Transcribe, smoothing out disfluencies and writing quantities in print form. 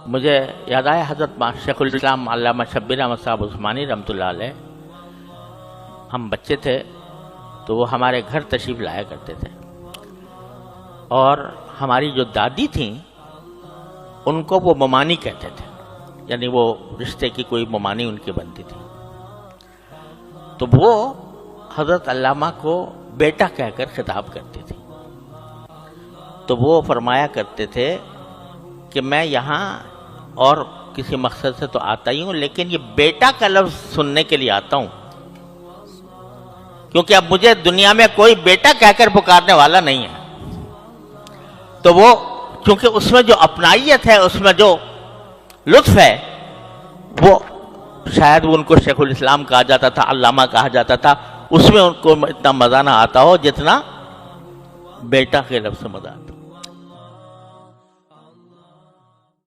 मुझे याद आया हज़रत शेखुल इस्लाम अल्लामा शब्बीर अहमद साहब उस्मानी रहमतुल्लाह अलैह, हम बच्चे थे तो वो हमारे घर तशरीफ़ लाया करते थे और हमारी जो दादी थी उनको वो ममानी कहते थे, यानी वो रिश्ते की कोई ममानी उनकी बनती थी। तो वो हज़रत अल्लामा को बेटा कहकर खिताब करती थी। तो वो फरमाया करते थे कि मैं यहाँ और किसी मकसद से तो आता ही हूँ, लेकिन ये बेटा का लफ्ज़ सुनने के लिए आता हूँ, क्योंकि अब मुझे दुनिया में कोई बेटा कहकर पुकारने वाला नहीं है। तो वो क्योंकि उसमें जो अपनाइयत है, उसमें जो लुत्फ है, वो शायद उनको शेखुल इस्लाम कहा जाता था, अल्लामा कहा जाता था, उसमें उनको इतना मज़ा ना आता हो जितना बेटा के लफ्ज़ से मज़ा आता।